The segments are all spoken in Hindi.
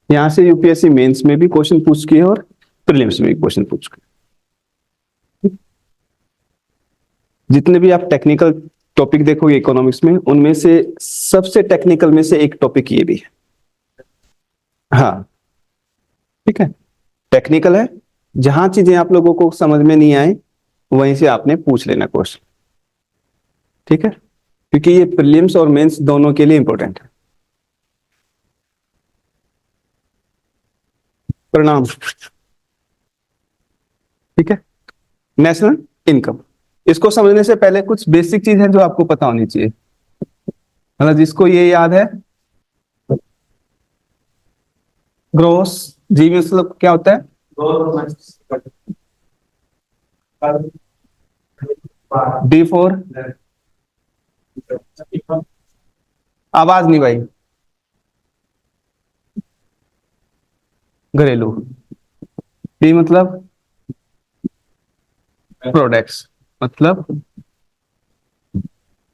यहां से यूपीएससी मेंस में भी क्वेश्चन पूछ के और प्रीलिम्स में भी क्वेश्चन पूछ के। जितने भी आप टेक्निकल टॉपिक देखोगे इकोनॉमिक्स में, उनमें से सबसे टेक्निकल में से एक टॉपिक ये भी है। हाँ, ठीक है, टेक्निकल है। जहां चीजें आप लोगों को समझ में नहीं आए वहीं से आपने पूछ लेना क्वेश्चन, ठीक है, क्योंकि ये प्रीलिम्स और मेंस दोनों के लिए इंपॉर्टेंट है। प्रणाम। ठीक है, नेशनल इनकम, इसको समझने से पहले कुछ बेसिक चीज है जो आपको पता होनी चाहिए। मतलब जिसको ये याद है, ग्रोस जी में मतलब क्या होता है? डी फोर, आवाज नहीं भाई, घरेलू। पी मतलब प्रोडक्ट्स, मतलब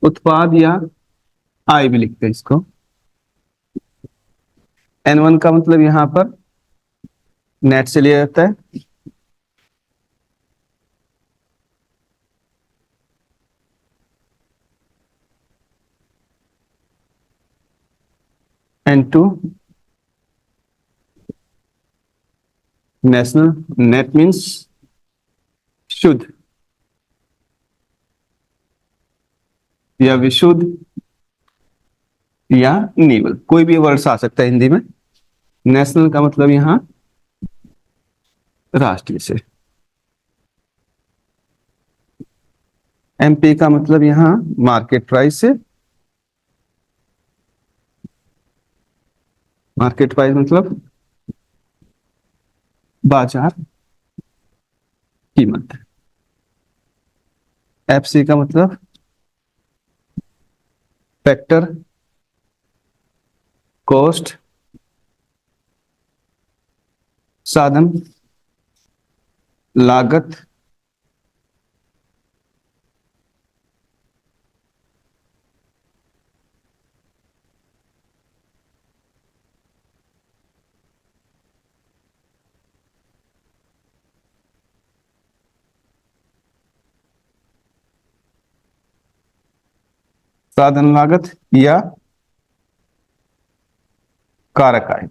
उत्पाद, या आई भी लिखते हैं इसको। एन वन का मतलब यहां पर नेट से लिया जाता है। N to national, net means शुद्ध या विशुद्ध या नीवल, कोई भी वर्ड्स आ सकता है हिंदी में। नेशनल का मतलब यहां राष्ट्रीय से। एमपी का मतलब यहां मार्केट प्राइस से। मार्केट प्राइस मतलब बाजार कीमत। एफसी का मतलब फैक्टर कॉस्ट, साधन लागत। साधन लागत या कारक आय,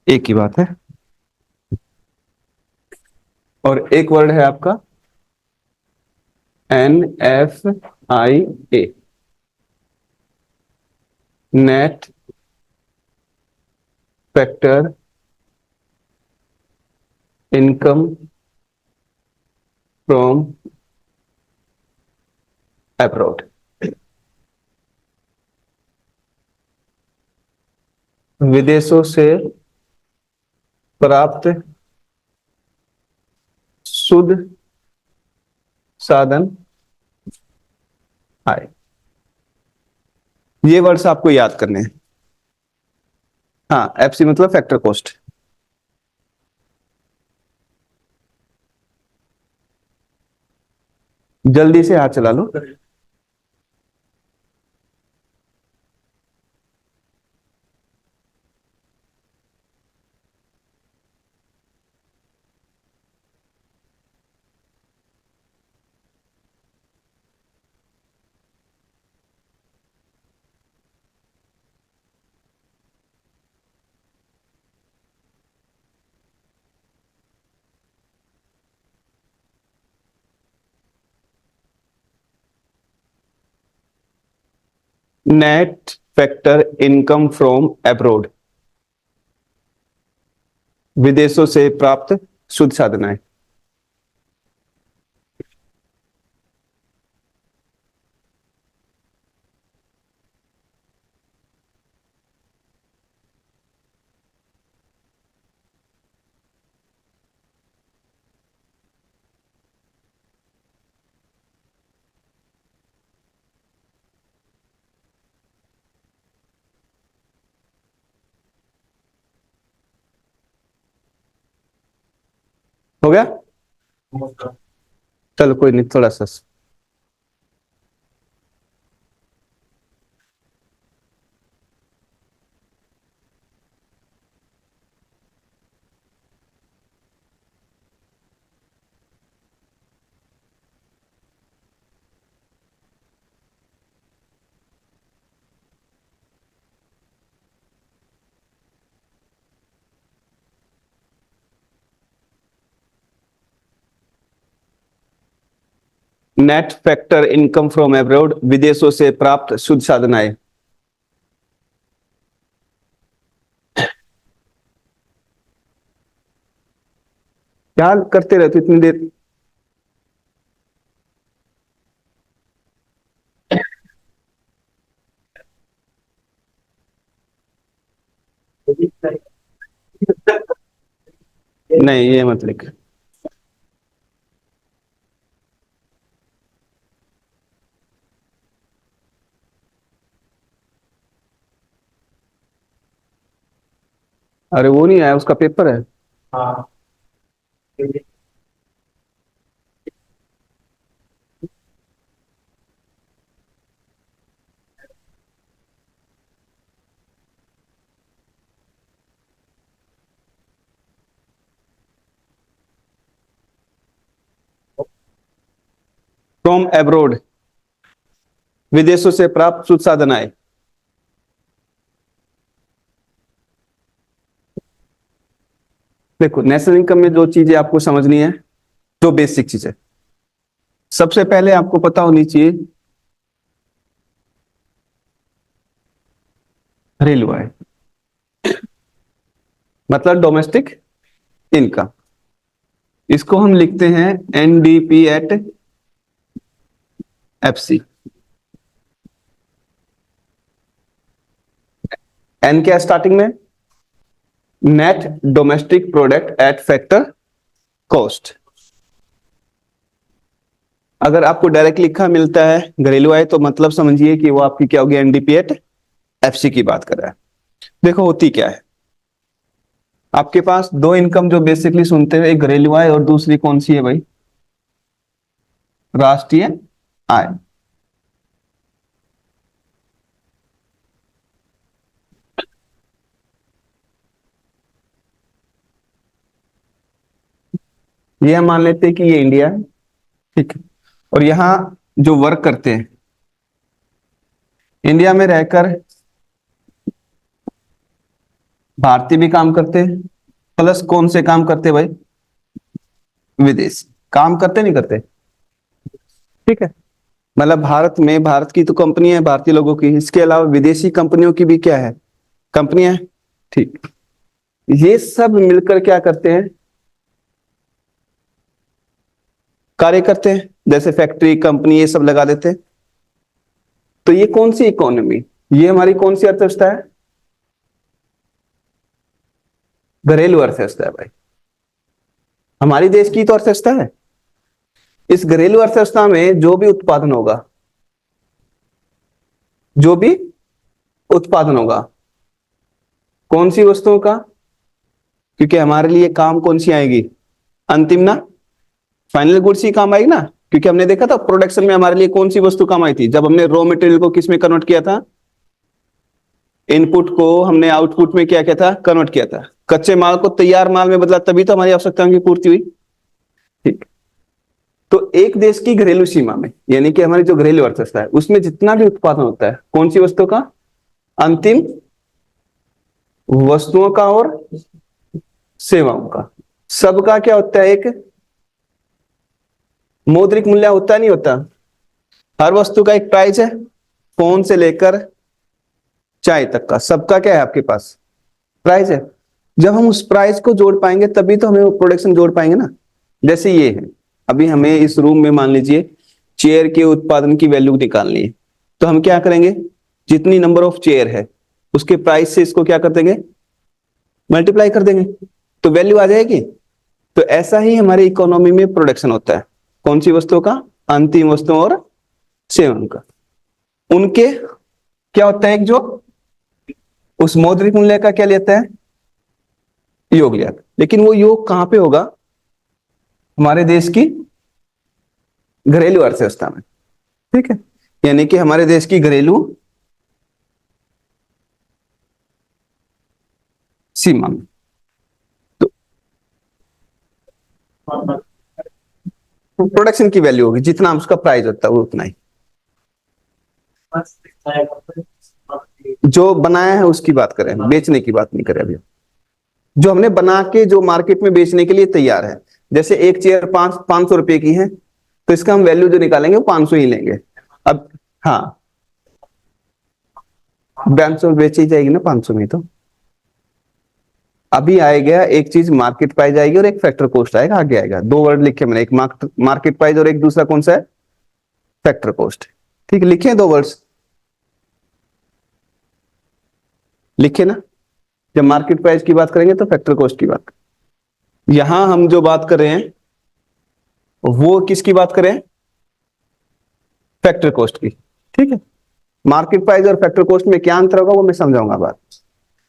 एक ही बात है। और एक वर्ड है आपका NFIA, net factor income from abroad. विदेशों से प्राप्त शुद्ध साधन आय। ये वर्ड्स आपको याद करने हैं। हाँ, एफसी मतलब फैक्टर कॉस्ट। जल्दी से हाथ चला लो। Net factor income from abroad, विदेशों से प्राप्त शुद्ध साधन आय। हो गया? चलो कोई नहीं, थोड़ा सा। Net factor income from abroad, विदेशों से प्राप्त शुद्ध साधन आय। क्या करते रहते इतनी देर? नहीं, ये मत लिख। अरे वो नहीं आया, उसका पेपर है। हाँ। फ्रॉम एब्रोड, विदेशों से प्राप्त शुद्ध साधन आय। देखो, नेशनल इनकम में जो चीजें आपको समझनी है, जो बेसिक चीज है, सबसे पहले आपको पता होनी चाहिए घरेलू आय, मतलब डोमेस्टिक इनकम। इसको हम लिखते हैं एनडीपी एट एफसी। एन क्या स्टार्टिंग में? Net domestic product at factor cost. अगर आपको डायरेक्ट लिखा मिलता है घरेलू आय, तो मतलब समझिए कि वो आपकी क्या होगी, एनडीपी एट एफसी की बात कर रहा है। देखो होती क्या है, आपके पास दो इनकम जो बेसिकली सुनते हैं, एक घरेलू आय और दूसरी कौन सी है भाई? राष्ट्रीय आय। ये हम मान लेते हैं कि ये इंडिया है, ठीक है। और यहां जो वर्क करते हैं, इंडिया में रहकर भारतीय भी काम करते हैं, प्लस कौन से काम करते हैं भाई? विदेश काम करते नहीं करते? ठीक है। मतलब भारत में भारत की तो कंपनी है, भारतीय लोगों की, इसके अलावा विदेशी कंपनियों की भी क्या है, कंपनियां है। ठीक। ये सब मिलकर क्या करते हैं, कार्य करते हैं, जैसे फैक्ट्री कंपनी ये सब लगा देते हैं। तो ये कौन सी इकोनॉमी, ये हमारी कौन सी अर्थव्यवस्था है? घरेलू अर्थव्यवस्था है भाई, हमारी देश की तो अर्थव्यवस्था है। इस घरेलू अर्थव्यवस्था में जो भी उत्पादन होगा, जो भी उत्पादन होगा, कौन सी वस्तुओं का? क्योंकि हमारे लिए काम कौन सी आएगी, अंतिम ना, फाइनल गुड्स ही काम आएगी ना। क्योंकि हमने देखा था प्रोडक्शन में हमारे लिए कौन सी वस्तु काम आई थी, जब हमने रॉ मटेरियल को किस में कन्वर्ट किया था, इनपुट को हमने आउटपुट में क्या किया था, कन्वर्ट किया था, कच्चे माल को तैयार माल में बदला, तभी तो हमारी आवश्यकताओं की पूर्ति हुई। ठीक। तो एक देश की घरेलू सीमा में, यानी कि हमारी जो घरेलू अर्थव्यवस्था है, उसमें जितना भी उत्पादन होता है, कौन सी वस्तु का, अंतिम वस्तुओं का और सेवाओं का, सबका क्या होता है, एक मौद्रिक मूल्य होता नहीं होता? हर वस्तु का एक प्राइस है, फोन से लेकर चाय तक का सबका क्या है आपके पास, प्राइस है। जब हम उस प्राइस को जोड़ पाएंगे तभी तो हमें प्रोडक्शन जोड़ पाएंगे ना। जैसे ये है, अभी हमें इस रूम में मान लीजिए चेयर के उत्पादन की वैल्यू निकालनी है, तो हम क्या करेंगे, जितनी नंबर ऑफ चेयर है उसके प्राइस से इसको क्या कर देंगे, मल्टीप्लाई कर देंगे, तो वैल्यू आ जाएगी। तो ऐसा ही हमारी इकोनॉमी में प्रोडक्शन होता है, कौन सी वस्तुओं का, अंतिम वस्तुओं और सेवाओं का। उनके क्या होता है, एक जो उस मौद्रिक मूल्य का क्या लेता है, योग लिया। लेकिन वो योग कहां पे होगा, हमारे देश की घरेलू अर्थव्यवस्था में। ठीक है, यानी कि हमारे देश की घरेलू सीमा में। तो प्रोडक्शन की वैल्यू होगी, जितना उसका प्राइस होता है वो उतना ही। जो बनाया है उसकी बात करें, बेचने की बात नहीं करें अभी। जो हमने बना के जो मार्केट में बेचने के लिए तैयार है, जैसे एक चेयर 500 रुपए की है, तो इसका हम वैल्यू जो निकालेंगे वो 500 ही लेंगे। अब हाँ, 500 में बेची जाएगी ना 500 में। तो अभी आएगा एक चीज मार्केट प्राइस आएगी और एक फैक्टर कॉस्ट आएगा, आगे आएगा। दो वर्ड लिखे मैंने, एक मार्केट प्राइस और एक दूसरा कौन सा है, फैक्टर कॉस्ट। ठीक है, लिखे दो वर्ड्स, लिखे ना। जब मार्केट प्राइस की बात करेंगे तो फैक्टर कॉस्ट की बात। यहां हम जो बात कर रहे हैं वो किसकी बात करें, फैक्टर कॉस्ट की। ठीक है, मार्केट प्राइस और फैक्टर कॉस्ट में क्या अंतर होगा वो मैं समझाऊंगा बात।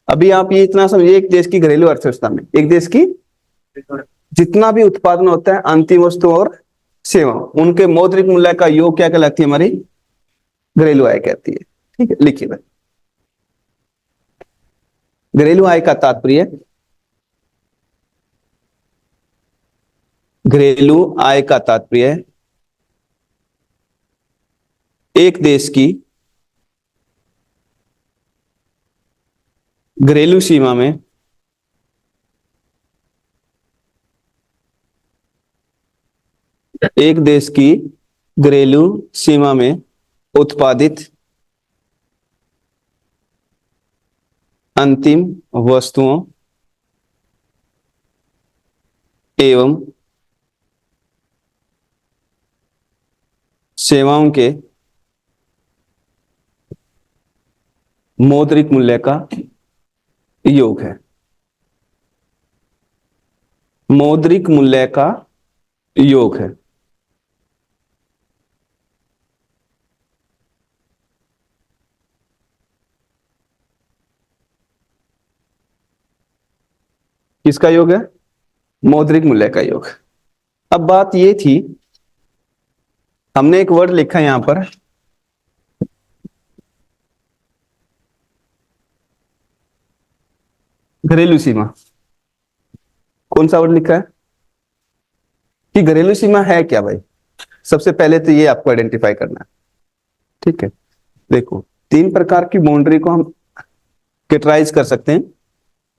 अभी आप ये इतना समझिए, एक देश की घरेलू अर्थव्यवस्था में, एक देश की जितना भी उत्पादन होता है अंतिम वस्तु और सेवा, उनके मौद्रिक मूल्य का योग क्या कहलाती है, हमारी घरेलू आय कहती है। ठीक है, लिखिए भाई। घरेलू आय का तात्पर्य, घरेलू आय का तात्पर्य एक देश की घरेलू सीमा में एक देश की घरेलू सीमा में उत्पादित अंतिम वस्तुओं एवं सेवाओं के मौद्रिक मूल्य का योग है। मौद्रिक मूल्य का योग है। किसका योग है, मौद्रिक मूल्य का योग। अब बात ये थी, हमने एक वर्ड लिखा है यहां पर, घरेलू सीमा। कौन सा वर्ड लिखा है कि घरेलू सीमा है क्या भाई। सबसे पहले तो ये आपको आइडेंटिफाई करना है। ठीक है, देखो तीन प्रकार की बाउंड्री को हम कैटेगराइज कर सकते हैं,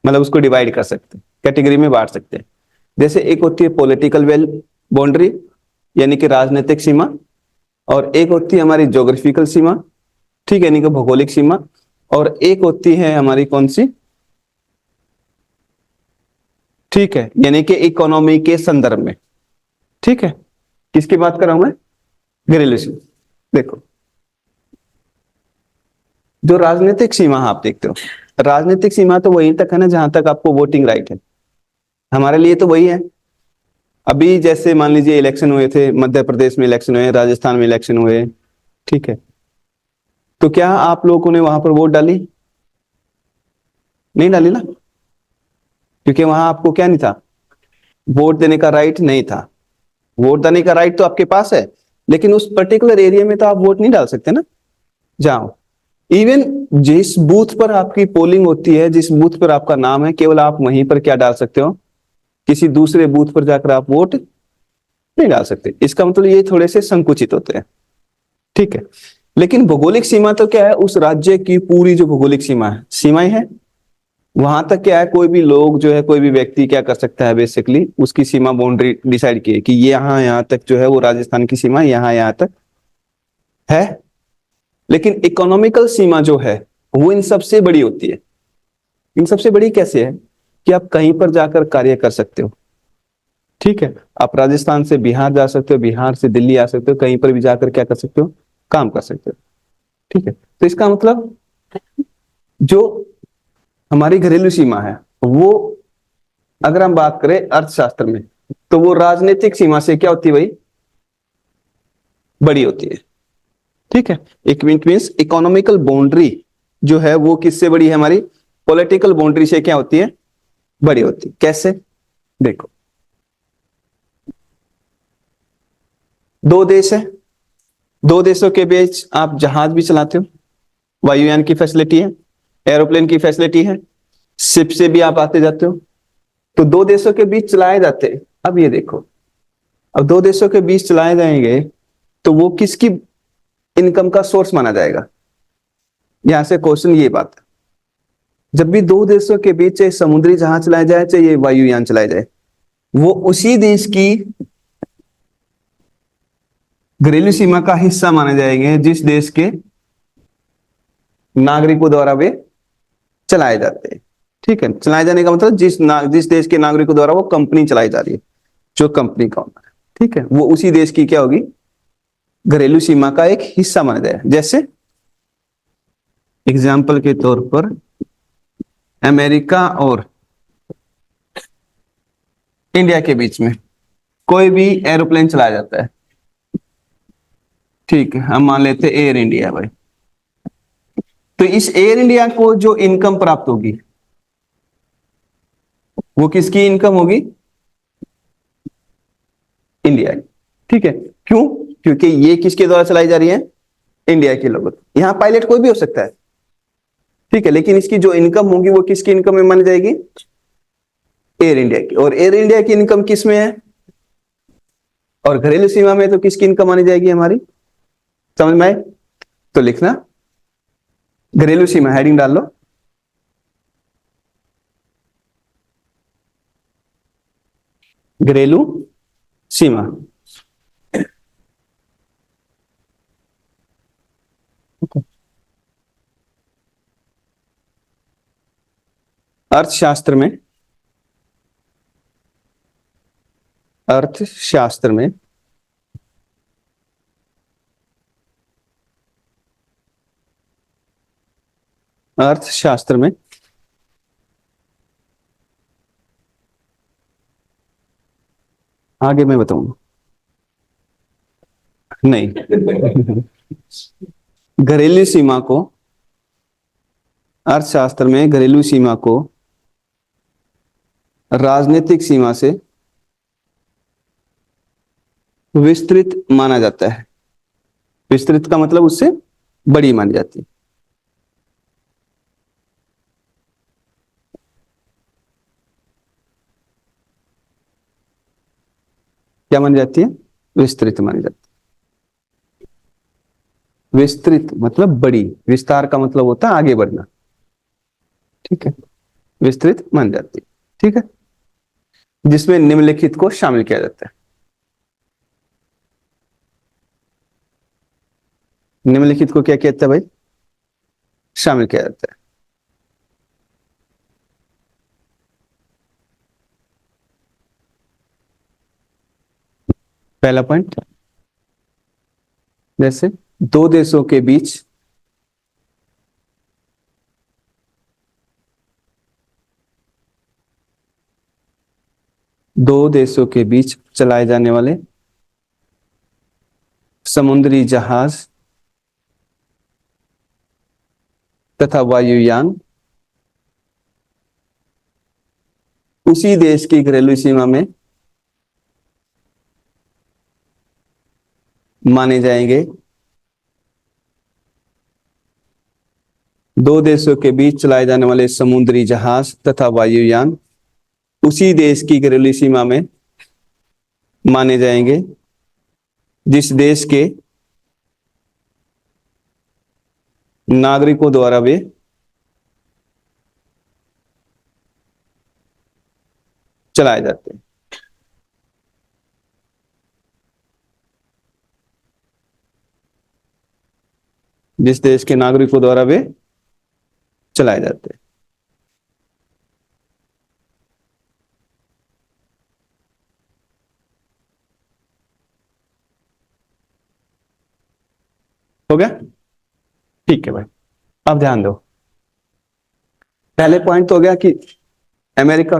मतलब उसको डिवाइड कर सकते हैं, कैटेगरी में बांट सकते हैं। जैसे एक होती है पॉलिटिकल वेल बाउंड्री, यानी कि राजनीतिक सीमा, और एक होती है हमारी ज्योग्राफिकल सीमा, ठीक है, यानी कि भौगोलिक सीमा, और एक होती है हमारी कौन सी, ठीक है, यानी कि इकोनॉमी के संदर्भ में। ठीक है, किसकी बात कर रहा हूं मैं, घरेलू सीमा। देखो जो राजनीतिक सीमा आप देखते हो, राजनीतिक सीमा तो वहीं तक है ना जहां तक आपको वोटिंग राइट है, हमारे लिए तो वही है। अभी जैसे मान लीजिए इलेक्शन हुए थे, मध्य प्रदेश में इलेक्शन हुए, राजस्थान में इलेक्शन हुए, ठीक है, तो क्या आप लोगों ने वहां पर वोट डाली, नहीं डाली ना, क्योंकि वहां आपको क्या नहीं था, वोट देने का राइट नहीं था। वोट देने का राइट तो आपके पास है, लेकिन उस पर्टिकुलर एरिया में तो आप वोट नहीं डाल सकते ना। जाओ, इवन जिस बूथ पर आपकी पोलिंग होती है, जिस बूथ पर आपका नाम है, केवल आप वहीं पर क्या डाल सकते हो, किसी दूसरे बूथ पर जाकर आप वोट नहीं डाल सकते। इसका मतलब ये थोड़े से संकुचित होते हैं। ठीक है, लेकिन भौगोलिक सीमा तो क्या है, उस राज्य की पूरी जो भौगोलिक सीमा है, सीमाएं हैं, वहां तक क्या है, कोई भी लोग जो है, कोई भी व्यक्ति क्या कर सकता है, बेसिकली उसकी सीमा बाउंड्री डिसाइड की है कि यहाँ तक जो है वो राजस्थान की सीमा यहाँ तक है। लेकिन इकोनॉमिकल सीमा जो है वो इन सबसे बड़ी होती है। इन सबसे बड़ी कैसे है कि आप कहीं पर जाकर कार्य कर सकते हो। ठीक है, आप राजस्थान से बिहार जा सकते हो, बिहार से दिल्ली आ सकते हो, कहीं पर भी जाकर क्या कर सकते हो, काम कर सकते हो। ठीक है, तो इसका मतलब जो हमारी घरेलू सीमा है वो, अगर हम बात करें अर्थशास्त्र में, तो वो राजनीतिक सीमा से क्या होती है भाई, बड़ी होती है। ठीक है, एक मीन्स इकोनॉमिकल बाउंड्री जो है वो किससे बड़ी है, हमारी पॉलिटिकल बाउंड्री से क्या होती है, बड़ी होती है। कैसे, देखो दो देश है, दो देशों के बीच आप जहाज भी चलाते हो, वायुयान की फैसिलिटी है, एरोप्लेन की फैसिलिटी है, शिप से भी आप आते जाते हो, तो दो देशों के बीच चलाए जाते हैं। अब ये देखो, अब दो देशों के बीच चलाए जाएंगे तो वो किसकी इनकम का सोर्स माना जाएगा। यहां से क्वेश्चन ये बात है, जब भी दो देशों के बीच चाहे समुद्री जहाज चलाया जाए चाहे वायुयान चलाया जाए, वो उसी देश की घरेलू सीमा का हिस्सा माने जाएंगे जिस देश के नागरिकों द्वारा वे चलाए जाते हैं। ठीक है, चलाए जाने का मतलब जिस देश के नागरिकों द्वारा वो कंपनी चलाई जा रही है, जो कंपनी का ओनर है, ठीक है, वो उसी देश की क्या होगी, घरेलू सीमा का एक हिस्सा माना जाएगा। जैसे एग्जाम्पल के तौर पर अमेरिका और इंडिया के बीच में कोई भी एरोप्लेन चलाया जाता है, ठीक है, हम मान लेते हैं एयर इंडिया भाई। तो इस एयर इंडिया को जो इनकम प्राप्त होगी वो किसकी इनकम होगी, इंडिया की। ठीक है, क्यों, क्योंकि ये किसके द्वारा चलाई जा रही है, इंडिया के लोगों। यहां पायलट कोई भी हो सकता है, ठीक है, लेकिन इसकी जो इनकम होगी वो किसकी इनकम में मानी जाएगी, एयर इंडिया की। और एयर इंडिया की इनकम किस में है, और घरेलू सीमा में तो किसकी इनकम मानी जाएगी हमारी, समझ में आए। तो लिखना घरेलू सीमा, हेडिंग डाल लो, घरेलू सीमा। अर्थशास्त्र में, अर्थशास्त्र में अर्थशास्त्र में आगे मैं बताऊंगा, नहीं घरेलू सीमा को, अर्थशास्त्र में घरेलू सीमा को राजनीतिक सीमा से विस्तृत माना जाता है। विस्तृत का मतलब उससे बड़ी मानी जाती है। क्या मानी जाती है, विस्तृत मानी जाती है। विस्तृत मतलब बड़ी, विस्तार का मतलब होता है आगे बढ़ना, ठीक है, विस्तृत मानी जाती है, ठीक है, जिसमें निम्नलिखित को शामिल किया जाता है। निम्नलिखित को क्या कहता है भाई, शामिल किया जाता है। पहला पॉइंट, जैसे दो देशों के बीच चलाए जाने वाले समुद्री जहाज तथा वायुयान उसी देश की घरेलू सीमा में माने जाएंगे। दो देशों के बीच चलाए जाने वाले समुद्री जहाज तथा वायुयान उसी देश की घरेलू सीमा में माने जाएंगे जिस देश के नागरिकों द्वारा वे चलाए जाते हैं। जिस देश के नागरिकों द्वारा वे चलाए जाते हैं। हो गया, ठीक है भाई। अब ध्यान दो, पहले पॉइंट तो हो गया कि अमेरिका,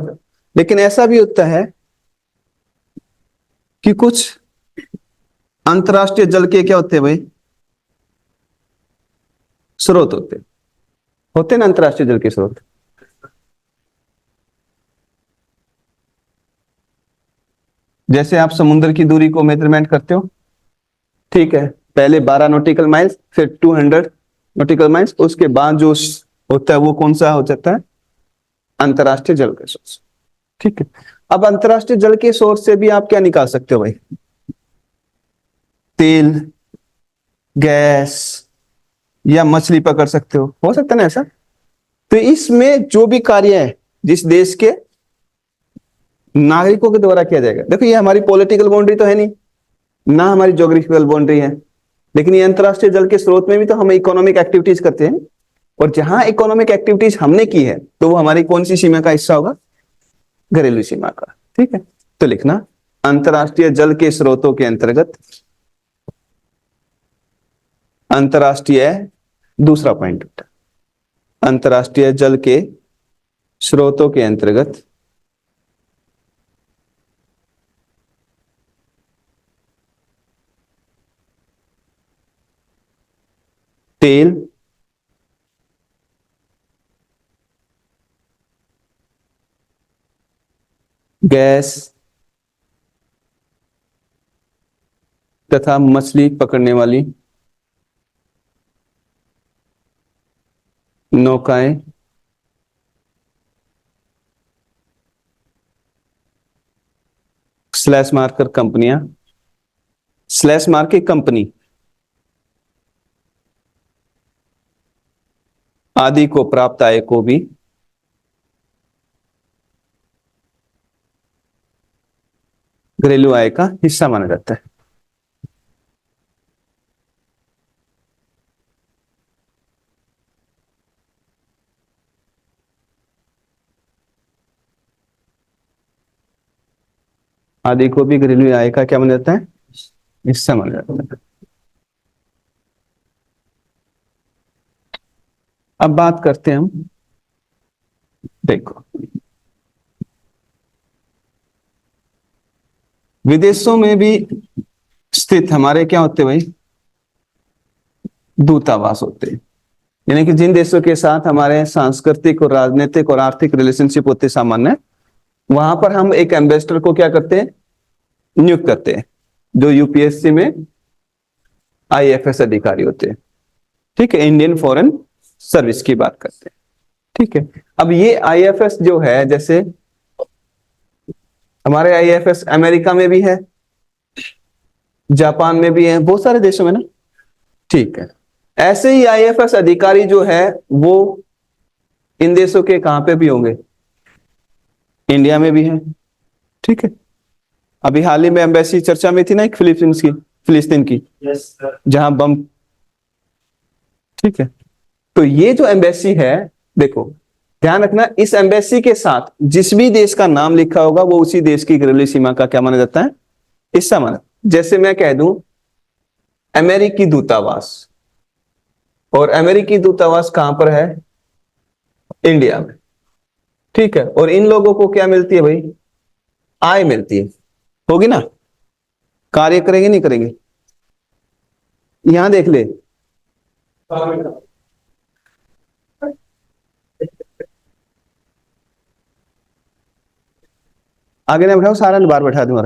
लेकिन ऐसा भी होता है कि कुछ अंतरराष्ट्रीय जल के क्या होते हैं भाई, स्रोत होते हैं ना अंतरराष्ट्रीय जल के स्रोत। जैसे आप समुद्र की दूरी को मेजरमेंट करते हो, ठीक है, पहले 12 नॉटिकल माइल्स, फिर 200 नॉटिकल माइल्स, उसके बाद जो होता है वो कौन सा हो जाता है, अंतरराष्ट्रीय जल के सोर्स। ठीक है, अब अंतरराष्ट्रीय जल के सोर्स से भी आप क्या निकाल सकते हो भाई, तेल, गैस या मछली पकड़ सकते हो सकता है ना ऐसा। तो इसमें जो भी कार्य है जिस देश के नागरिकों के द्वारा किया जाएगा, देखो ये हमारी पॉलिटिकल बाउंड्री तो है नहीं, ना हमारी ज्योग्राफिकल बाउंड्री है। लेकिन ये अंतरराष्ट्रीय जल के स्रोत में भी तो हम इकोनॉमिक एक्टिविटीज करते हैं, और जहां इकोनॉमिक एक्टिविटीज हमने की है तो वो हमारी कौन सी सीमा का हिस्सा होगा? घरेलू सीमा का। ठीक है, तो लिखना अंतरराष्ट्रीय जल के स्रोतों के अंतर्गत, अंतरराष्ट्रीय, दूसरा पॉइंट, अंतरराष्ट्रीय जल के स्रोतों के अंतर्गत तेल, गैस तथा मछली पकड़ने वाली नौकाएं स्लैश मार्कर कंपनियां, स्लैश मार के कंपनी आदि को प्राप्त आय को भी घरेलू आय का हिस्सा माना जाता है। आदि को भी घरेलू आय का क्या माना जाता है? हिस्सा माना जाता है। अब बात करते हैं हम, देखो विदेशों में भी स्थित हमारे क्या होते भाई? दूतावास होते हैं। यानी कि जिन देशों के साथ हमारे सांस्कृतिक और राजनीतिक और आर्थिक रिलेशनशिप होते सामान्य, वहां पर हम एक एम्बेसडर को क्या करते हैं? नियुक्त करते हैं, जो यूपीएससी में आईएफएस अधिकारी होते हैं। ठीक है, इंडियन फॉरेन सर्विस की बात करते हैं। ठीक है, अब ये आईएफएस जो है, जैसे हमारे आईएफएस अमेरिका में भी है, जापान में भी है, बहुत सारे देशों में ना। ठीक है, ऐसे ही आईएफएस अधिकारी जो है वो इन देशों के कहां पे भी होंगे? इंडिया में भी है। ठीक है, अभी हाल ही में एम्बेसी चर्चा में थी ना, एक फिलिस्तीन की जहां बम। ठीक है, तो ये जो एम्बेसी है, देखो ध्यान रखना, इस एम्बेसी के साथ जिस भी देश का नाम लिखा होगा वो उसी देश की घरेलू सीमा का क्या माना जाता है? हिस्सा माना। जैसे मैं कह दूं अमेरिकी दूतावास, और अमेरिकी दूतावास कहां पर है? इंडिया में। ठीक है, और इन लोगों को क्या मिलती है भाई? आय मिलती है, होगी ना? कार्य करेंगे नहीं करेंगे? यहां देख ले, आगे ना बैठाओ, सारा बार बैठा दूंगा।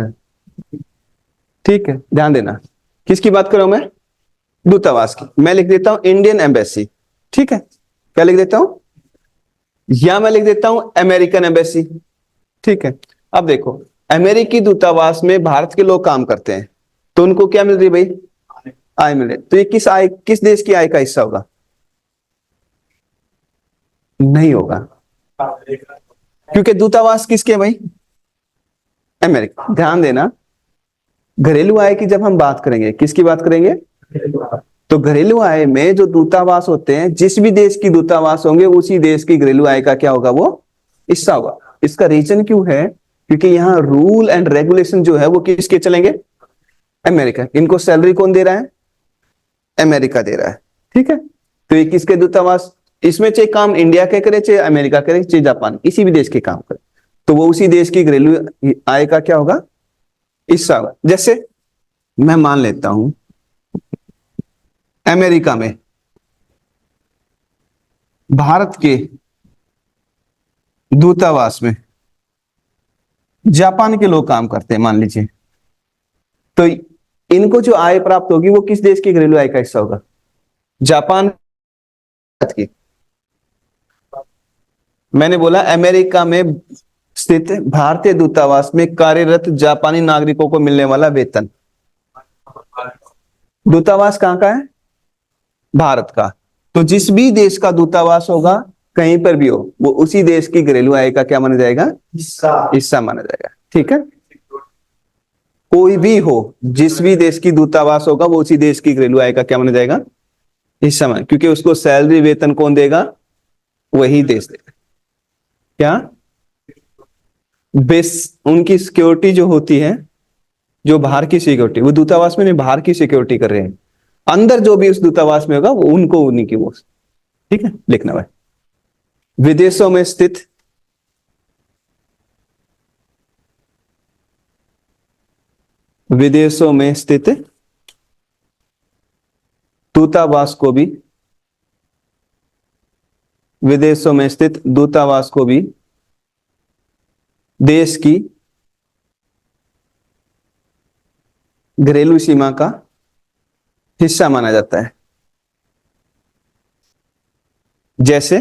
ठीक है, ध्यान देना, किसकी बात कर रहा हूं मैं? दूतावास की। मैं लिख देता हूं इंडियन एम्बेसी। ठीक है, क्या लिख देता हूं? या मैं लिख देता हूं अमेरिकन एम्बेसी। ठीक है, अब देखो अमेरिकी दूतावास में भारत के लोग काम करते हैं, तो उनको क्या मिल रही है भाई? आय मिल रही। तो ये किस आय, किस देश की आय का हिस्सा होगा? नहीं होगा, क्योंकि दूतावास किसके भाई? अमेरिका। ध्यान देना, घरेलू आय की जब हम बात करेंगे, किसकी बात करेंगे? तो घरेलू आय में जो दूतावास होते हैं, जिस भी देश की दूतावास होंगे उसी देश की घरेलू आय का क्या होगा? वो हिस्सा होगा। इसका रीजन क्यों है? क्योंकि यहाँ रूल एंड रेगुलेशन जो है वो किसके चलेंगे? अमेरिका। इनको सैलरी कौन दे रहा है? अमेरिका दे रहा है। ठीक है, तो ये किसके दूतावास, इसमें चाहे काम इंडिया के करे, चाहे अमेरिका करे, चाहे जापान, किसी भी देश के काम करे, तो वो उसी देश की घरेलू आय का क्या होगा? हिस्सा होगा। जैसे मैं मान लेता हूं अमेरिका में भारत के दूतावास में जापान के लोग काम करते हैं, मान लीजिए, तो इनको जो आय प्राप्त होगी वो किस देश की घरेलू आय का हिस्सा होगा? जापान की। मैंने बोला अमेरिका में स्थित भारतीय दूतावास में कार्यरत जापानी नागरिकों को मिलने वाला वेतन, दूतावास कहां का है? भारत का। तो जिस भी देश का दूतावास होगा, कहीं पर भी हो, वो उसी देश की घरेलू आय का क्या माना जाएगा? हिस्सा माना जाएगा। ठीक है, कोई भी हो, जिस भी देश की दूतावास होगा वो उसी देश की घरेलू आय का क्या माना जाएगा, हिस्सा माना, क्योंकि उसको सैलरी वेतन कौन देगा, वही देश देगा। क्या बेस उनकी सिक्योरिटी जो होती है, जो बाहर की सिक्योरिटी, वो दूतावास में नहीं, बाहर की सिक्योरिटी कर रहे हैं, अंदर जो भी उस दूतावास में होगा वो उनको उन्हीं की वो, ठीक है, लिखना भाई। विदेशों में स्थित विदेशों में स्थित दूतावास को भी विदेशों में स्थित दूतावास को भी देश की घरेलू सीमा का हिस्सा माना जाता है। जैसे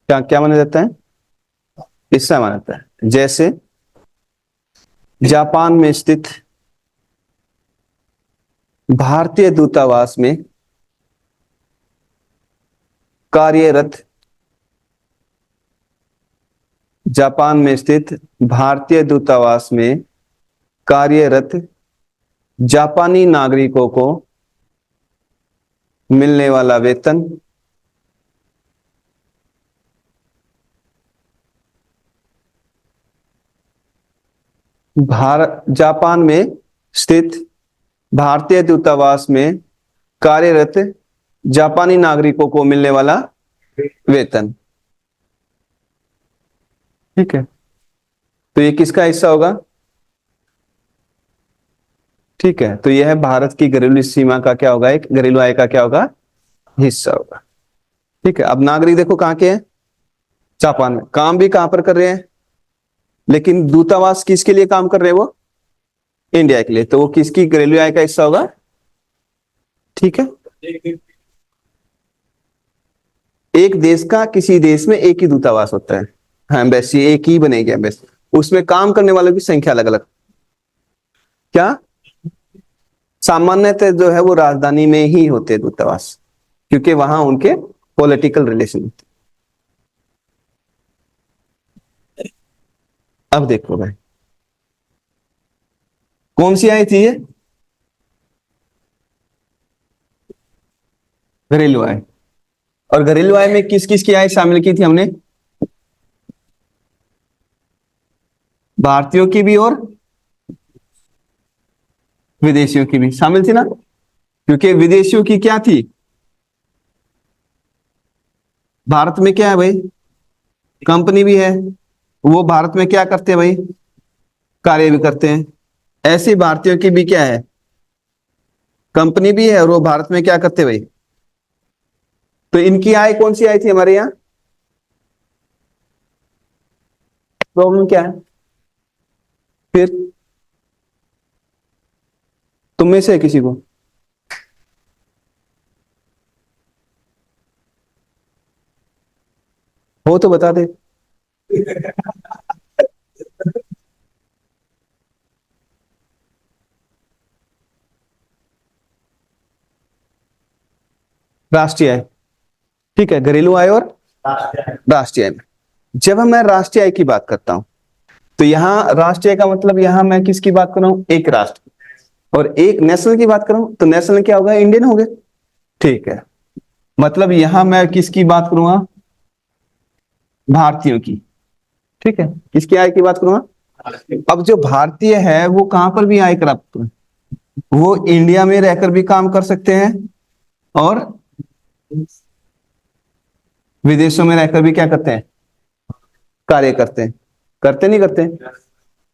क्या क्या माना जाता है, हिस्सा माना जाता है। जैसे जापान में स्थित भारतीय दूतावास में कार्यरत जापान में स्थित भारतीय दूतावास में कार्यरत जापानी नागरिकों को मिलने वाला वेतन जापान में स्थित भारतीय दूतावास में कार्यरत जापानी नागरिकों को मिलने वाला वेतन, ठीक है। तो ये किसका हिस्सा होगा, ठीक है, तो यह भारत की घरेलू सीमा का क्या होगा, एक घरेलू आय का क्या होगा, हिस्सा होगा, ठीक है। अब नागरिक देखो कहां के हैं, जापान में, काम भी कहां पर कर रहे हैं, लेकिन दूतावास किसके लिए काम कर रहे हैं, वो इंडिया के लिए, तो वो किसकी घरेलू आय का हिस्सा होगा, ठीक है। एक देश का किसी देश में एक ही दूतावास होता है, हाँ एम्बेसी एक ही बनेगी एम्बेसी, उसमें काम करने वालों की संख्या अलग अलग, क्या सामान्यतः जो है वो राजधानी में ही होते हैं दूतावास, क्योंकि वहां उनके पॉलिटिकल रिलेशन होते। अब देखो भाई कौन सी आय थी ये, घरेलू आय, और घरेलू आय में किस किस की आय शामिल की थी हमने, भारतीयों की भी और विदेशियों की भी शामिल थी ना, क्योंकि विदेशियों की क्या थी, भारत में क्या है भाई, कंपनी भी है, वो भारत में क्या करते हैं भाई, कार्य भी करते हैं, ऐसे भारतीयों की भी क्या है, कंपनी भी है और वो भारत में क्या करते हैं भाई, तो इनकी आय कौन सी आई थी हमारे यहाँ, प्रॉब्लम क्या है, फिर तुम में से है किसी को, हो तो बता दे। राष्ट्रीय आय, ठीक है, घरेलू आय और राष्ट्रीय आय में, जब मैं राष्ट्रीय आय की बात करता हूं तो यहां राष्ट्रीय का मतलब यहां मैं किसकी बात कर रहा हूं, एक राष्ट्र, और एक नेशनल की बात कर रहा हूं तो नेशनल क्या होगा, इंडियन हो गए, ठीक है। मतलब यहां मैं किसकी बात करूंगा, भारतीयों की, ठीक है, किसकी आय की बात करूंगा। अब जो भारतीय है वो कहां पर भी आय प्राप्त है, वो इंडिया में रहकर भी काम कर सकते हैं और विदेशों में रहकर भी क्या करते हैं, कार्य करते हैं, करते नहीं करते,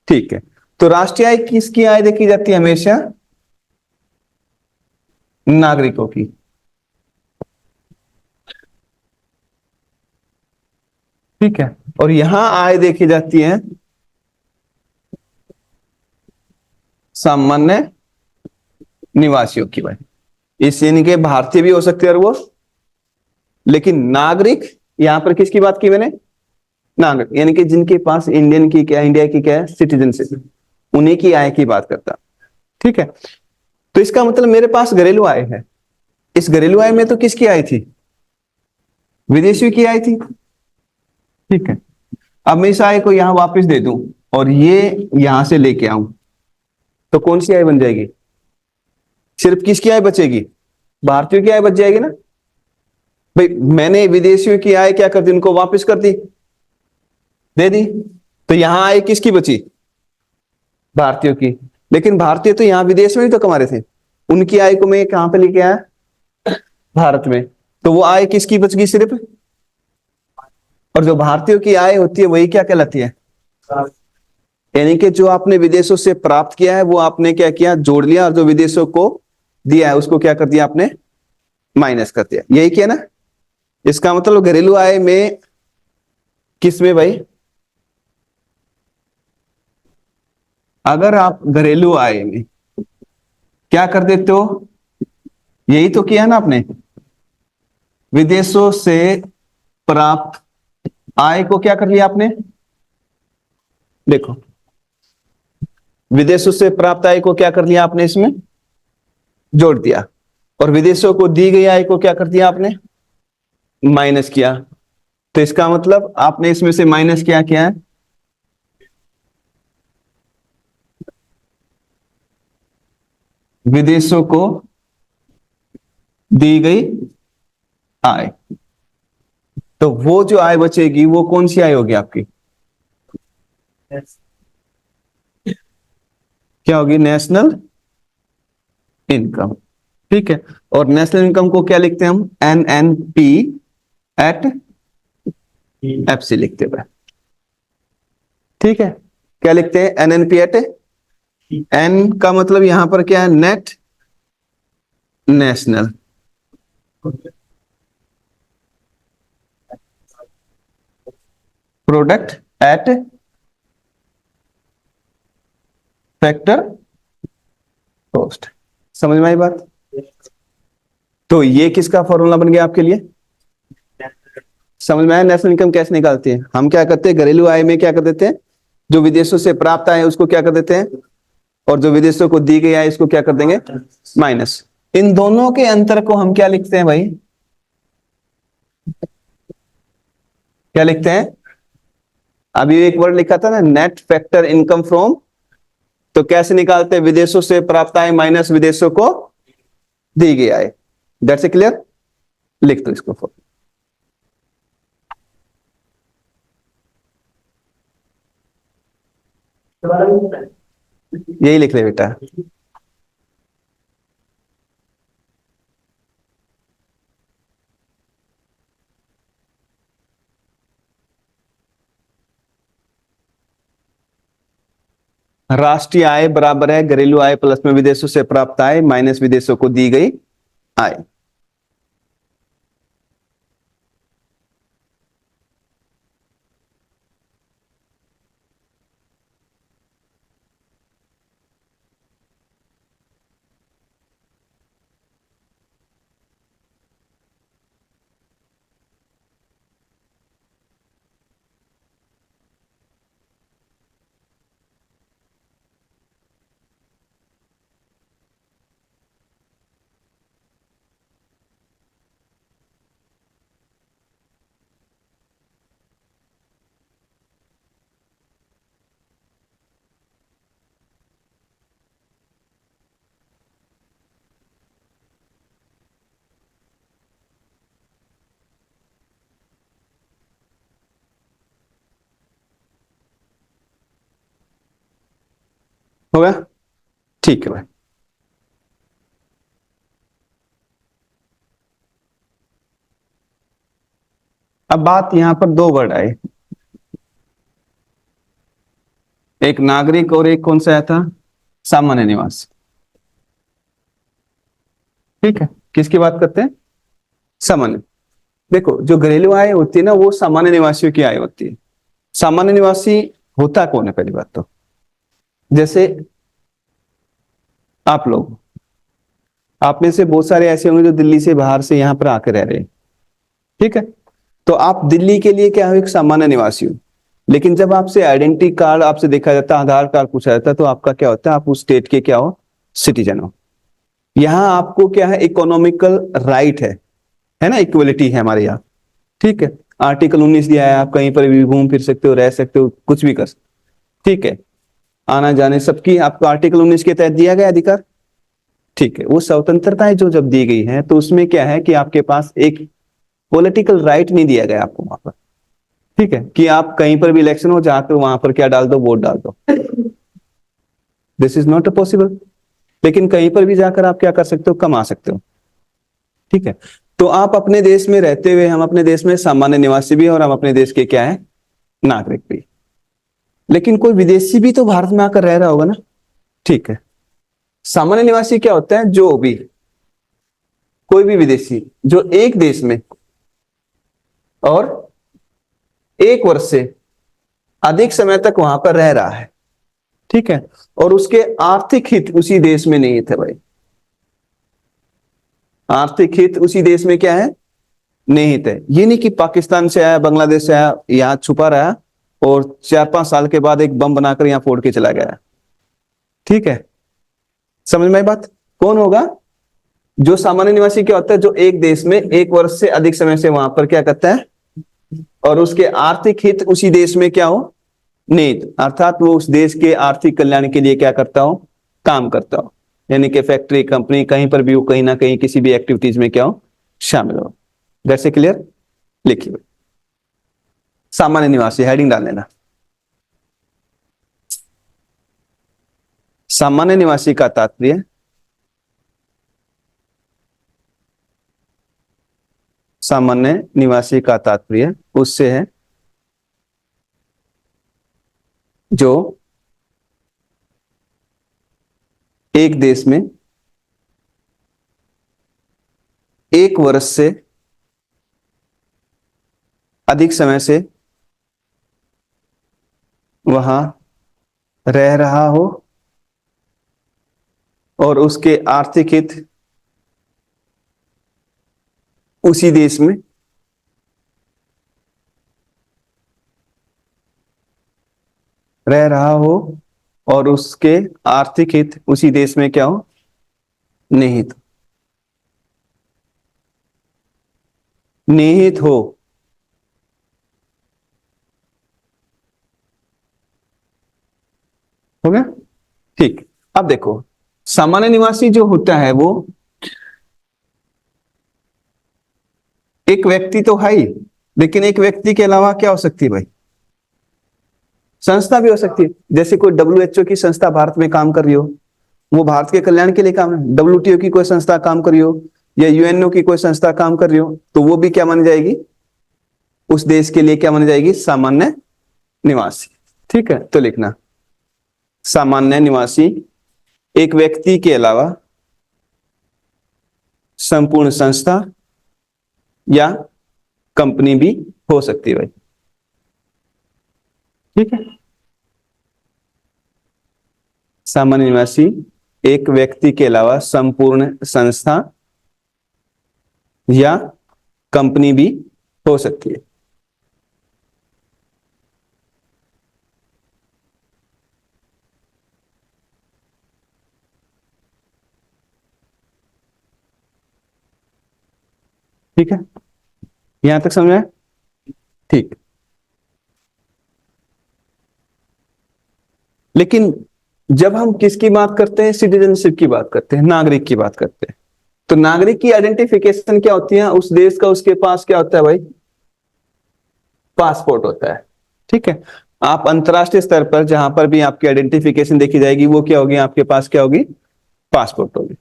ठीक है। तो राष्ट्रीय आय किसकी आय देखी जाती है, हमेशा नागरिकों की, ठीक है, और यहां आय देखी जाती है सामान्य निवासियों की भाई, इस इनके भारतीय भी हो सकते हैं और वो, लेकिन नागरिक यहां पर किसकी बात की मैंने, नागरिक यानी कि जिनके पास इंडियन की क्या, इंडिया की क्या है, सिटीजनशिप, उन्हीं की आय की बात करता, ठीक है। तो इसका मतलब मेरे पास घरेलू आय है, इस घरेलू आय में तो किसकी आय थी? विदेशियों की आय थी। ठीक है, अब मैं इस आय को यहां वापस दे दूं और ये यहां से लेके आऊं, तो कौन सी आय बन जाएगी? सिर्फ किसकी आय बचेगी? भारतीयों की आय बच जाएगी ना भाई। मैंने विदेशियों की आय क्या कर दी, उनको वापस कर दी, दे दी, तो यहां आय किसकी बची? भारतीयों की। लेकिन भारतीय तो यहां विदेश में ही तो कमा रहे थे, उनकी आय को मैं कहां पे लेके आया? भारत में। तो वो आय किसकी बच गई सिर्फ? और जो भारतीयों की आय होती है वही क्या कहलाती है? यानी कि जो आपने विदेशों से प्राप्त किया है वो आपने क्या किया? जोड़ लिया, और जो विदेशों को दिया है उसको क्या कर दिया आपने? माइनस कर दिया। यही किया ना? इसका मतलब घरेलू आय में किस में भाई? अगर आप घरेलू आय में क्या कर देते हो, यही तो किया ना आपने, विदेशों से प्राप्त आय को क्या कर लिया आपने? देखो, विदेशों से प्राप्त आय को क्या कर लिया आपने? इसमें जोड़ दिया, और विदेशों को दी गई आय को क्या कर दिया आपने? माइनस किया। तो इसका मतलब आपने इसमें से माइनस क्या किया है? विदेशों को दी गई आय। तो वो जो आय बचेगी वो कौन सी आय होगी आपकी? क्या होगी? National income. ठीक है, और नेशनल इनकम को क्या लिखते हैं हम? NNP एट FC लिखते हुए। ठीक है, क्या लिखते हैं? NNP एट एन का मतलब यहां पर क्या है? Net national product at factor cost. समझ में आई बात? तो ये किसका फॉर्मूला बन गया आपके लिए? समझ में आया नेशनल इनकम कैसे निकालते हैं? हम क्या करते हैं, घरेलू आय में क्या कर देते हैं, जो विदेशों से प्राप्त आय उसको क्या कर देते हैं, और जो विदेशों को दी गई आय इसको क्या कर देंगे? माइनस। इन दोनों के अंतर को हम क्या लिखते हैं भाई? क्या लिखते हैं? अभी एक वर्ड लिखा था ना, नेट फैक्टर इनकम फ्रॉम। तो कैसे निकालते हैं? विदेशों से प्राप्त आय माइनस विदेशों को दी गई आय। That's clear? लिख दो इसको। यही लिख ले बेटा। राष्ट्रीय आय बराबर है घरेलू आय प्लस में विदेशों से प्राप्त आय माइनस विदेशों को दी गई आय। हो गया? ठीक है भाई। अब बात यहां पर दो वर्ड आए, एक नागरिक और एक कौन सा आया था? सामान्य निवासी। ठीक है, किसकी बात करते हैं? सामान्य। देखो, जो घरेलू आय होती है ना वो सामान्य निवासियों की आय होती है। सामान्य निवासी होता कौन है? पहली बात तो, जैसे आप लोग, आप में से बहुत सारे ऐसे होंगे जो दिल्ली से बाहर से यहां पर आकर रह रहे हैं। ठीक है, तो आप दिल्ली के लिए क्या हो? एक सामान्य निवासी हो। लेकिन जब आपसे आइडेंटिटी कार्ड आपसे देखा जाता है, आधार कार्ड पूछा जाता है, तो आपका क्या होता है? आप उस स्टेट के क्या हो? सिटीजन हो। यहां आपको क्या है, इकोनॉमिकल राइट है ना, इक्वलिटी है हमारे यहाँ। ठीक है, आर्टिकल 19 दिया है, आप कहीं पर भी घूम फिर सकते हो, रह सकते हो, कुछ भी कर सकते हो। ठीक है, आना जाने सबकी आपको आर्टिकल 19 के तहत दिया गया अधिकार। ठीक है, वो स्वतंत्रताएं जो जब दी गई है तो उसमें क्या है कि आपके पास एक पॉलिटिकल राइट नहीं दिया गया आपको वहां पर। ठीक है, कि आप कहीं पर भी इलेक्शन हो जाकर वहां पर क्या डाल दो, वोट डाल दो, दिस इज नॉट पॉसिबल। लेकिन कहीं पर भी जाकर आप क्या कर सकते हो, कमा सकते हो। ठीक है, तो आप अपने देश में रहते हुए, हम अपने देश में सामान्य निवासी भी हैं और हम अपने देश के क्या है, नागरिक भी। लेकिन कोई विदेशी भी तो भारत में आकर रह रहा होगा ना। ठीक है, सामान्य निवासी क्या होता है, जो भी कोई भी विदेशी जो एक देश में और एक वर्ष से अधिक समय तक वहां पर रह रहा है। ठीक है, और उसके आर्थिक हित उसी देश में निहित है भाई। आर्थिक हित उसी देश में क्या है, निहित है। ये नहीं कि पाकिस्तान से आया, बांग्लादेश से आया, यहां छुपा रहा और 4-5 साल के बाद एक बम बनाकर यहां फोड़ के चला गया। ठीक है, समझ में आई बात। कौन होगा, जो सामान्य निवासी क्या होता है, जो एक देश में एक वर्ष से अधिक समय से वहां पर क्या करता है और उसके आर्थिक हित उसी देश में क्या हो, निहित, अर्थात वो उस देश के आर्थिक कल्याण के लिए क्या करता हो, काम करता हो। यानी कि फैक्ट्री, कंपनी, कहीं पर भी हो, कहीं ना कहीं किसी भी एक्टिविटीज में क्या हो, शामिल हो। वैसे क्लियर, लिखिए सामान्य निवासी, हेडिंग डाल लेना। सामान्य निवासी का तात्पर्य सामान्य निवासी का तात्पर्य उससे है जो एक देश में एक वर्ष से अधिक समय से वहां रह रहा हो और उसके आर्थिक हित उसी देश में रह रहा हो और उसके आर्थिक हित उसी देश में क्या हो, निहित निहित हो गया। ठीक, अब देखो सामान्य निवासी जो होता है वो एक व्यक्ति तो है ही, लेकिन एक व्यक्ति के अलावा क्या हो सकती है भाई, संस्था भी हो सकती है। जैसे कोई WHO की संस्था भारत में काम कर रही हो, वो भारत के कल्याण के लिए काम है। WTO की कोई संस्था काम कर रही हो या UNO की कोई संस्था काम कर रही हो, तो वो भी क्या मानी जाएगी, उस देश के लिए क्या मानी जाएगी, सामान्य निवासी। ठीक है, तो लिखना सामान्य निवासी एक व्यक्ति के अलावा संपूर्ण संस्था या कंपनी भी हो सकती है भाई। ठीक है, सामान्य निवासी एक व्यक्ति के अलावा संपूर्ण संस्था या कंपनी भी हो सकती है। ठीक है, यहां तक समझ में आया? ठीक, लेकिन जब हम किसकी बात करते हैं, सिटीजनशिप की बात करते हैं, नागरिक की बात करते हैं, तो नागरिक की आइडेंटिफिकेशन क्या होती है, उस देश का उसके पास क्या होता है भाई, पासपोर्ट होता है। ठीक है, आप अंतरराष्ट्रीय स्तर पर जहां पर भी आपकी आइडेंटिफिकेशन देखी जाएगी वो क्या होगी, आपके पास क्या होगी, पासपोर्ट होगी।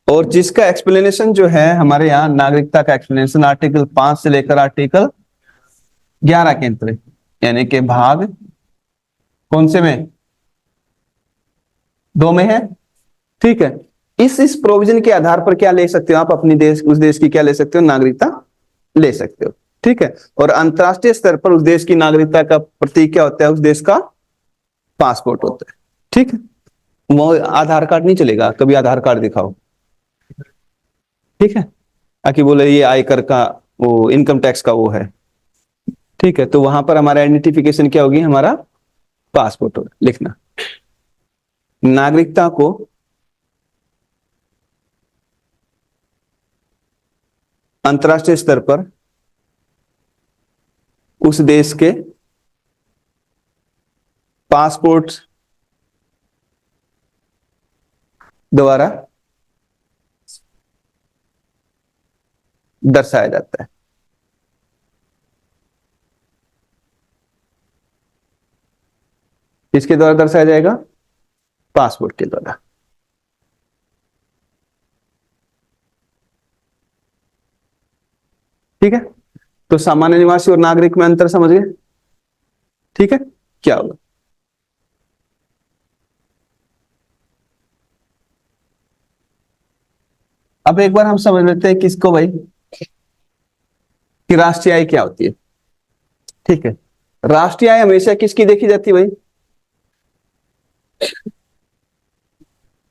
और जिसका एक्सप्लेनेशन जो है हमारे यहाँ, नागरिकता का एक्सप्लेनेशन आर्टिकल 5 से लेकर आर्टिकल 11 के अंतर्गत, यानी कि भाग कौन से में, 2 में है। ठीक है, इस प्रोविजन के आधार पर क्या ले सकते हो आप, अपनी देश, उस देश की क्या ले सकते हो, नागरिकता ले सकते हो। ठीक है, और अंतरराष्ट्रीय स्तर पर उस देश की नागरिकता का प्रतीक क्या होता है, उस देश का पासपोर्ट होता है। ठीक है, वो आधार कार्ड नहीं चलेगा, कभी आधार कार्ड दिखाओ। ठीक है, आके बोले ये आयकर का, वो इनकम टैक्स का वो है। ठीक है, तो वहां पर हमारा आइडेंटिफिकेशन क्या होगी, हमारा पासपोर्ट होगा। लिखना नागरिकता को अंतर्राष्ट्रीय स्तर पर उस देश के पासपोर्ट द्वारा दर्शाया जाता है। किसके द्वारा दर्शाया जाएगा? पासपोर्ट के द्वारा। ठीक है, तो सामान्य निवासी और नागरिक में अंतर समझ गए? ठीक है, क्या होगा? अब एक बार हम समझ लेते हैं किसको भाई, कि राष्ट्रीय आय क्या होती है। ठीक है, राष्ट्रीय आय हमेशा किसकी देखी जाती है भाई?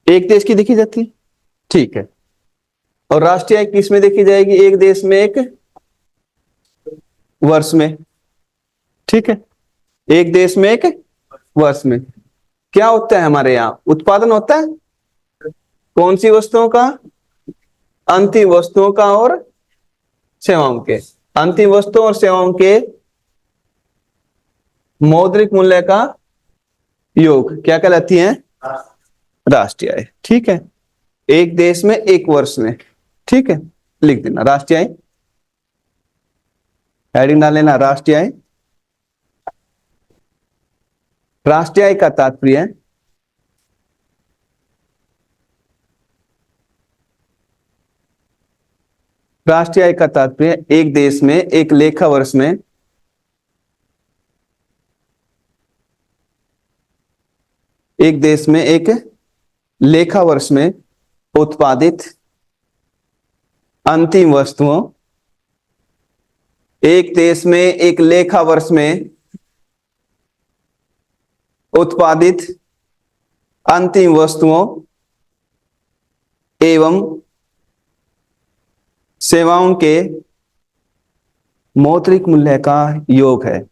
एक देश की देखी जाती है। ठीक है, और राष्ट्रीय आय किस में देखी जाएगी? एक देश में, एक वर्ष में। ठीक है, एक देश में, एक वर्ष में। क्या होता है हमारे यहाँ? उत्पादन होता है। कौन सी वस्तुओं का? अंतिम वस्तुओं का और सेवाओं के। अंतिम वस्तुओं और सेवाओं के मौद्रिक मूल्य का योग क्या कहलाती है? राष्ट्रीय आय। ठीक है, एक देश में, एक वर्ष में। ठीक है, लिख देना राष्ट्रीय आय, हेडिंग डाल लेना राष्ट्रीय आय। राष्ट्रीय आय का तात्पर्य है राष्ट्रीय आय का तात्पर्य एक देश में, एक लेखा वर्ष में एक देश में, एक लेखा वर्ष में उत्पादित अंतिम वस्तुओं, एक देश में, एक लेखा वर्ष में उत्पादित अंतिम वस्तुओं एवं सेवाओं के मौद्रिक मूल्य का योग है।